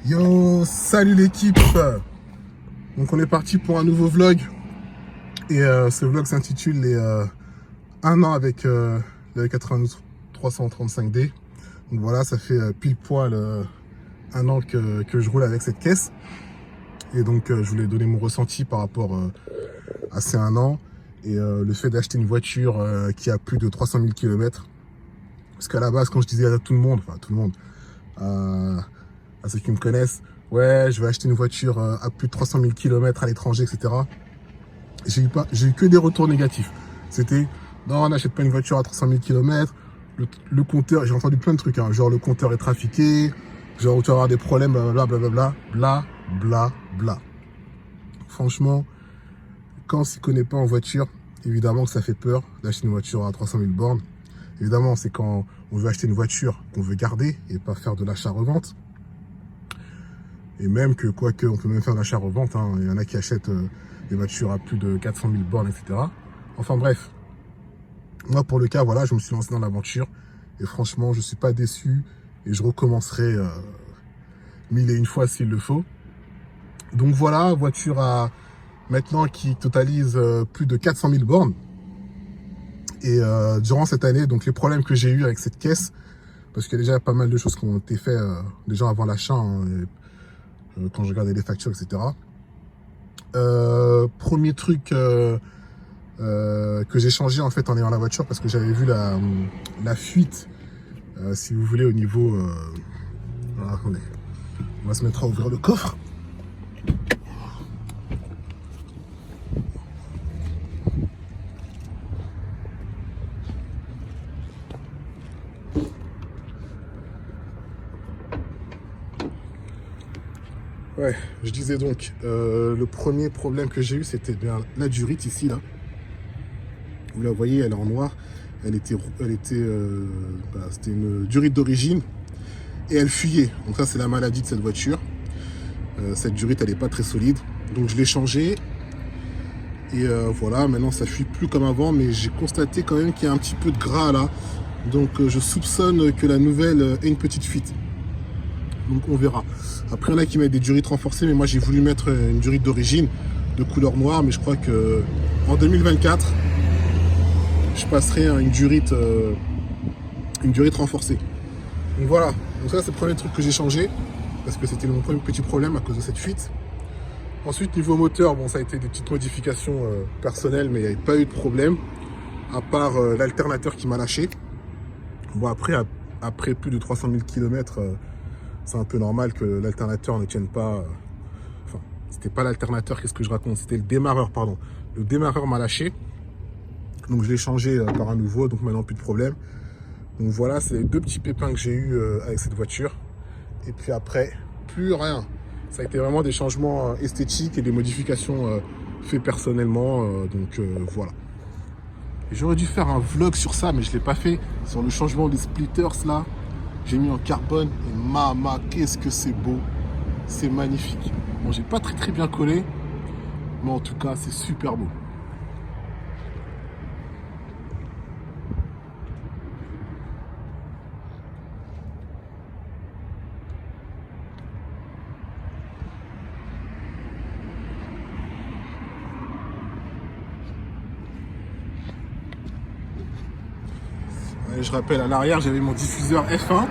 Yo, salut l'équipe. Donc on est parti pour un nouveau vlog. Et ce vlog s'intitule les 1 an avec le 92 335D. Donc voilà, ça fait pile poil 1 an que je roule avec cette caisse. Et donc je voulais donner mon ressenti par rapport à ces 1 an. Et le fait d'acheter une voiture qui a plus de 300 000 km. Parce qu'à la base, quand je disais à tout le monde, à ceux qui me connaissent, ouais, je vais acheter une voiture à plus de 300 000 km à l'étranger, etc. J'ai eu que des retours négatifs. C'était, non, on n'achète pas une voiture à 300 000 km. Le compteur, j'ai entendu plein de trucs, hein, genre le compteur est trafiqué, genre tu vas avoir des problèmes, blablabla, bla. Franchement, quand on s'y connaît pas en voiture, évidemment que ça fait peur d'acheter une voiture à 300 000 bornes. Évidemment, c'est quand on veut acheter une voiture qu'on veut garder et pas faire de l'achat-revente. Et même que, quoique, on peut même faire de l'achat-revente. Hein. Il y en a qui achètent des voitures à plus de 400 000 bornes, etc. Enfin bref, moi pour le cas, voilà, je me suis lancé dans l'aventure. Et franchement, je suis pas déçu. Et je recommencerai 1001 fois s'il le faut. Donc voilà, voiture à maintenant qui totalise plus de 400 000 bornes. Et durant cette année, donc les problèmes que j'ai eu avec cette caisse, parce qu'il y a déjà pas mal de choses qui ont été faites déjà avant l'achat, hein, quand je regardais les factures, etc. Premier truc que j'ai changé en fait en ayant la voiture, parce que j'avais vu la fuite, si vous voulez, au niveau... alors, attendez, on va se mettre à ouvrir le coffre. Ouais, je disais donc, le premier problème que j'ai eu, c'était bien la durite ici, là. Vous la voyez, elle est en noir. C'était une durite d'origine et elle fuyait. Donc ça, c'est la maladie de cette voiture. Cette durite, elle n'est pas très solide. Donc je l'ai changée. Et voilà, maintenant ça fuit plus comme avant, mais j'ai constaté quand même qu'il y a un petit peu de gras là. Donc je soupçonne que la nouvelle ait une petite fuite. Donc on verra. Après, il y en a qui mettent des durites renforcées, mais moi j'ai voulu mettre une durite d'origine de couleur noire, mais je crois que en 2024, je passerai à une durite renforcée. Donc voilà. Donc ça, c'est le premier truc que j'ai changé, parce que c'était mon premier petit problème à cause de cette fuite. Ensuite, niveau moteur, bon, ça a été des petites modifications personnelles, mais il n'y avait pas eu de problème, à part l'alternateur qui m'a lâché. Bon, après plus de 300 000 km, c'est un peu normal que l'alternateur ne tienne pas. Enfin, c'était pas l'alternateur, qu'est-ce que je raconte? C'était le démarreur, pardon. Le démarreur m'a lâché. Donc je l'ai changé par un nouveau, donc maintenant plus de problème. Donc voilà, c'est les 2 petits pépins que j'ai eu avec cette voiture. Et puis après, plus rien. Ça a été vraiment des changements esthétiques et des modifications faites personnellement. Donc voilà. J'aurais dû faire un vlog sur ça, mais je ne l'ai pas fait. Sur le changement des splitters là. J'ai mis en carbone et mama, qu'est-ce que c'est beau. C'est magnifique. Bon, j'ai pas très bien collé, mais en tout cas, c'est super beau. Et je rappelle, à l'arrière, j'avais mon diffuseur F1.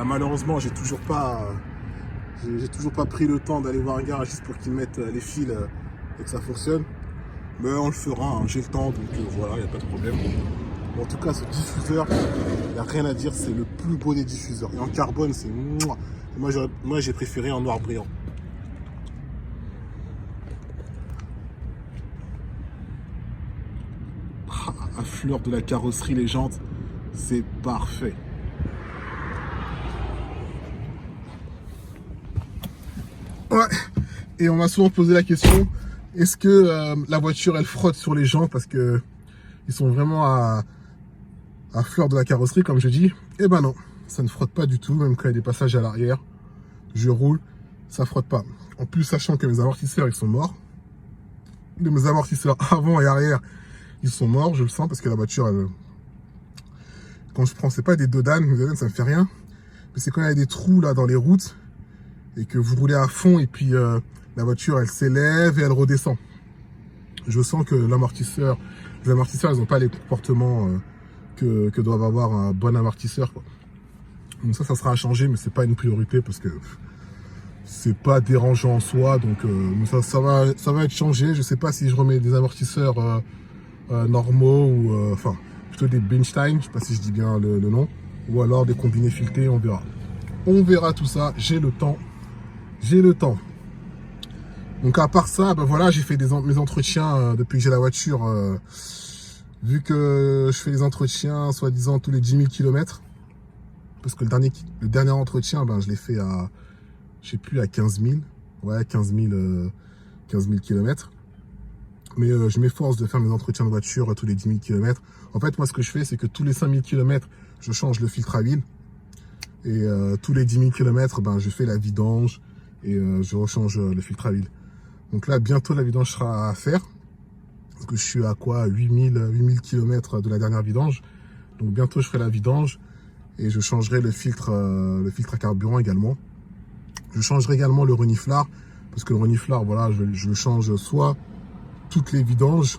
Malheureusement, j'ai toujours pas pris le temps d'aller voir un garage juste pour qu'ils mettent les fils et que ça fonctionne. Mais on le fera, hein, j'ai le temps, donc voilà, il n'y a pas de problème. Bon, en tout cas, ce diffuseur, il n'y a rien à dire, c'est le plus beau des diffuseurs. Et en carbone, c'est... Moi, j'ai préféré en noir brillant. À fleur de la carrosserie, les jantes, c'est parfait. Ouais, et on m'a souvent posé la question, est-ce que la voiture, elle frotte sur les jantes parce que ils sont vraiment à fleur de la carrosserie, comme je dis? Eh ben non, ça ne frotte pas du tout, même quand il y a des passages à l'arrière. Je roule, ça frotte pas. En plus, sachant que mes amortisseurs, ils sont morts. Mes amortisseurs avant et arrière, ils sont morts, je le sens, parce que la voiture, elle... quand je prends, c'est pas des Dodan, ça me fait rien. Mais c'est quand il y a des trous là dans les routes et que vous roulez à fond et puis la voiture elle s'élève et elle redescend. Je sens que les amortisseurs, ils n'ont pas les comportements que doivent avoir un bon amortisseur, quoi. Donc ça sera à changer, mais c'est pas une priorité parce que c'est pas dérangeant en soi. Donc ça va être changé. Je sais pas si je remets des amortisseurs normaux ou enfin plutôt des Binstein, je sais pas si je dis bien le nom, ou alors des combinés filetés, on verra. On verra tout ça, j'ai le temps. J'ai le temps. Donc à part ça, ben voilà, j'ai fait mes entretiens depuis que j'ai la voiture. Vu que je fais les entretiens, soi-disant, tous les 10 000 km. Parce que le dernier entretien, ben, je l'ai fait à, je sais plus, à 15 000. Ouais, 15 000 km. Mais je m'efforce de faire mes entretiens de voiture tous les 10 000 km. En fait, moi, ce que je fais, c'est que tous les 5 000 km, je change le filtre à huile. Et tous les 10 000 km, ben, je fais la vidange et je rechange le filtre à huile. Donc là, bientôt, la vidange sera à faire. Parce que je suis à quoi 8 000 km de la dernière vidange. Donc bientôt, je ferai la vidange. Et je changerai le filtre à carburant également. Je changerai également le reniflard. Parce que le reniflard, voilà, je le change soit toutes les vidanges,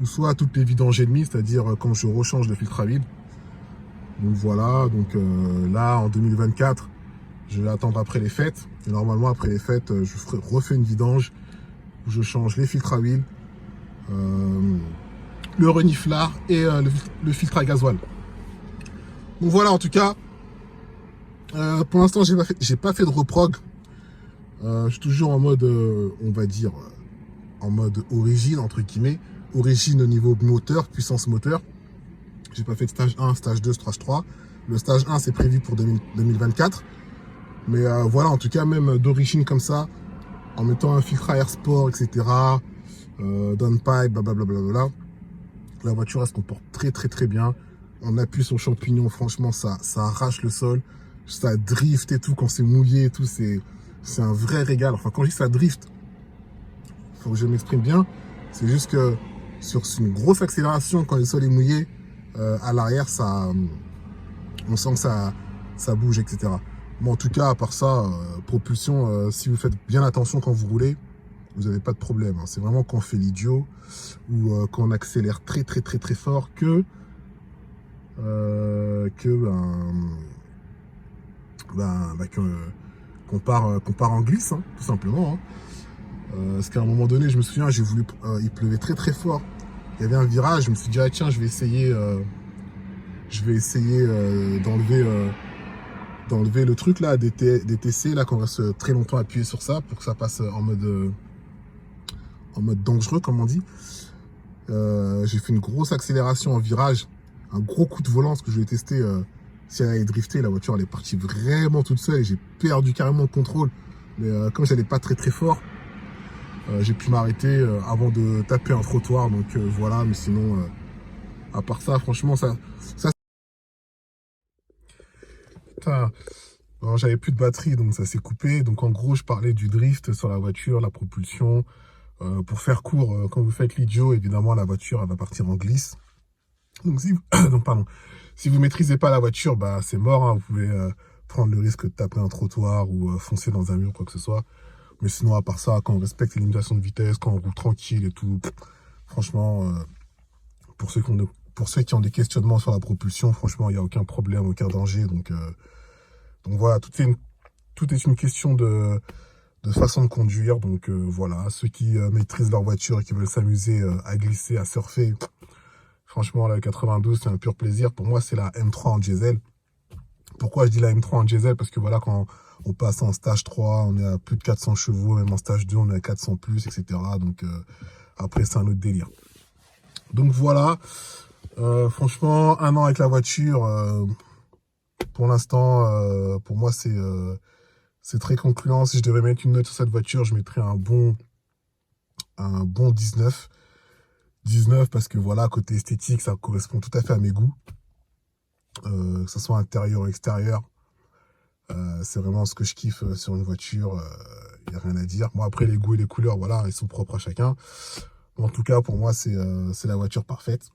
ou soit toutes les vidanges et demie, c'est-à-dire quand je rechange le filtre à vide. Donc voilà, donc là en 2024, je vais attendre après les fêtes. Et normalement après les fêtes, je refais une vidange où je change les filtres à huile, le reniflard et le filtre à gasoil. Donc voilà, en tout cas, pour l'instant, j'ai pas fait de reprog. Je suis toujours en mode, on va dire, en mode origine, entre guillemets. Origine au niveau moteur, puissance moteur. J'ai pas fait de stage 1, stage 2, stage 3. Le stage 1, c'est prévu pour 2024. Mais voilà, en tout cas, même d'origine comme ça, en mettant un filtre à air sport, etc., downpipe, blablabla, la voiture, elle se comporte très bien. On appuie sur le champignon, franchement, ça arrache le sol. Ça drift et tout, quand c'est mouillé et tout, c'est un vrai régal. Enfin, quand je dis ça drift, faut que je m'exprime bien. C'est juste que sur une grosse accélération, quand le sol est mouillé, à l'arrière, on sent que ça bouge, etc. Bon, en tout cas, à part ça, propulsion, si vous faites bien attention quand vous roulez, vous n'avez pas de problème. Hein. C'est vraiment quand on fait l'idiot ou quand on accélère très fort qu'on part en glisse, hein, tout simplement. Hein. Parce qu'à un moment donné, je me souviens, il pleuvait très fort. Il y avait un virage, je me suis dit, ah, tiens, je vais essayer d'enlever le truc là, des TC, là, qu'on reste très longtemps appuyé sur ça pour que ça passe en mode dangereux, comme on dit. J'ai fait une grosse accélération en virage, un gros coup de volant, parce que je voulais tester si elle allait drifter. La voiture, elle est partie vraiment toute seule et j'ai perdu carrément le contrôle. Mais comme j'allais pas très fort, j'ai pu m'arrêter avant de taper un trottoir. Donc voilà, mais sinon, à part ça, franchement, ça putain, j'avais plus de batterie, donc ça s'est coupé. Donc en gros, je parlais du drift sur la voiture, la propulsion. Pour faire court, quand vous faites l'idiot, évidemment, la voiture elle va partir en glisse. Donc si vous maîtrisez pas la voiture, bah c'est mort. Hein. Vous pouvez prendre le risque de taper un trottoir ou foncer dans un mur, quoi que ce soit. Mais sinon, à part ça, quand on respecte les limitations de vitesse, quand on roule tranquille et tout, franchement, pour ceux qui ont des questionnements sur la propulsion, franchement, il n'y a aucun problème, aucun danger. Donc voilà, tout est une question de façon de conduire. Donc voilà, ceux qui maîtrisent leur voiture et qui veulent s'amuser à glisser, à surfer, franchement, la 92, c'est un pur plaisir. Pour moi, c'est la M3 en diesel. Pourquoi je dis la M3 en diesel? Parce que voilà, quand on passe en stage 3, on est à plus de 400 chevaux, même en stage 2, on est à 400 plus, etc. Donc après, c'est un autre délire. Donc voilà, franchement, 1 an avec la voiture, pour l'instant, pour moi, c'est très concluant. Si je devais mettre une note sur cette voiture, je mettrais un bon 19. 19 parce que voilà, côté esthétique, ça correspond tout à fait à mes goûts. Que ce soit intérieur ou extérieur. C'est vraiment ce que je kiffe sur une voiture. Il n'y a rien à dire. Moi, après, les goûts et les couleurs, voilà, ils sont propres à chacun. En tout cas, pour moi, c'est la voiture parfaite.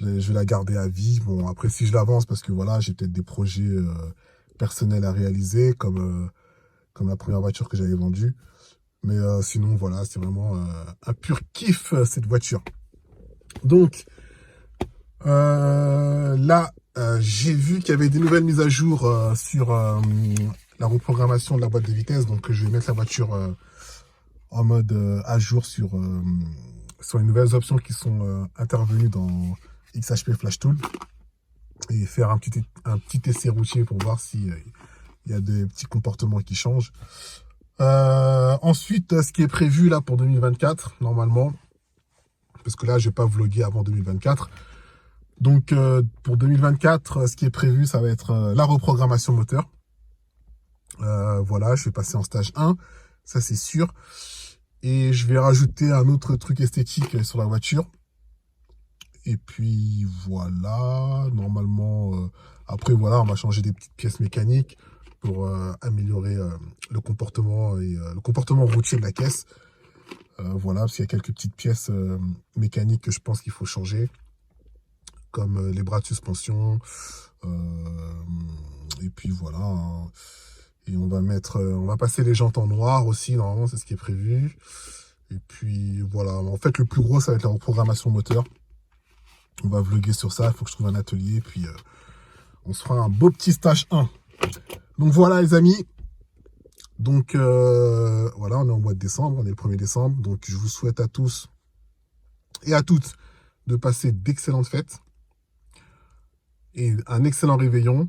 Je vais la garder à vie. Bon, après, si je l'avance, parce que voilà, j'ai peut-être des projets personnels à réaliser, comme la première voiture que j'avais vendue. Mais sinon, voilà, c'est vraiment un pur kiff, cette voiture. Donc, là, j'ai vu qu'il y avait des nouvelles mises à jour sur la reprogrammation de la boîte de vitesse. Donc, je vais mettre la voiture en mode à jour sur les nouvelles options qui sont intervenues dans XHP Flash Tool et faire un petit essai routier pour voir si il y a des petits comportements qui changent. Ensuite, ce qui est prévu là pour 2024, normalement, parce que là, je vais pas vlogger avant 2024. Donc, pour 2024, ce qui est prévu, ça va être la reprogrammation moteur. Voilà, je vais passer en stage 1, ça c'est sûr. Et je vais rajouter un autre truc esthétique sur la voiture. Et puis voilà, normalement, après voilà, on va changer des petites pièces mécaniques pour améliorer le comportement et le comportement routier de la caisse. Voilà, parce qu'il y a quelques petites pièces mécaniques que je pense qu'il faut changer, comme les bras de suspension. Et puis voilà, hein. Et on va passer les jantes en noir aussi, normalement, c'est ce qui est prévu. Et puis voilà, en fait, le plus gros, ça va être la reprogrammation moteur. On va vlogger sur ça, il faut que je trouve un atelier, puis on se fera un beau petit stage 1. Donc voilà les amis, donc voilà, on est au mois de décembre, on est le 1er décembre, donc je vous souhaite à tous et à toutes de passer d'excellentes fêtes et un excellent réveillon.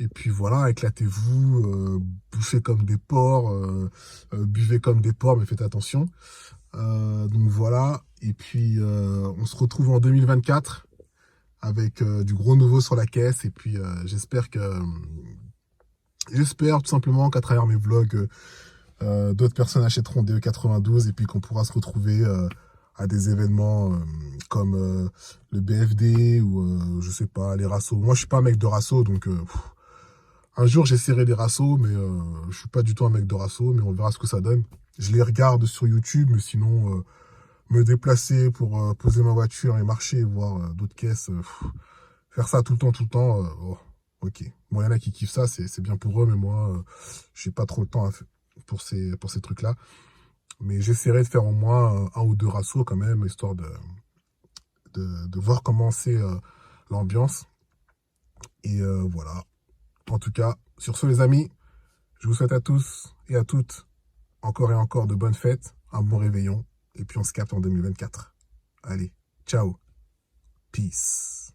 Et puis voilà, éclatez-vous, bouffez comme des porcs, buvez comme des porcs, mais faites attention. Donc voilà, et puis on se retrouve en 2024 avec du gros nouveau sur la caisse. Et puis j'espère tout simplement qu'à travers mes vlogs, d'autres personnes achèteront des E92 et puis qu'on pourra se retrouver à des événements comme le BFD ou je sais pas, les rassos. Moi je suis pas un mec de rasso, donc un jour j'essaierai les rassos, mais je suis pas du tout un mec de rasso, mais on verra ce que ça donne. Je les regarde sur YouTube, mais sinon me déplacer pour poser ma voiture et marcher et voir d'autres caisses, faire ça tout le temps, oh, ok. Bon, il y en a qui kiffent ça, c'est bien pour eux, mais moi, j'ai pas trop le temps pour ces trucs-là. Mais j'essaierai de faire au moins un ou deux rassos quand même, histoire de voir comment c'est l'ambiance. Et voilà. En tout cas, sur ce les amis, je vous souhaite à tous et à toutes encore et encore de bonnes fêtes, un bon réveillon, et puis on se capte en 2024. Allez, ciao, peace.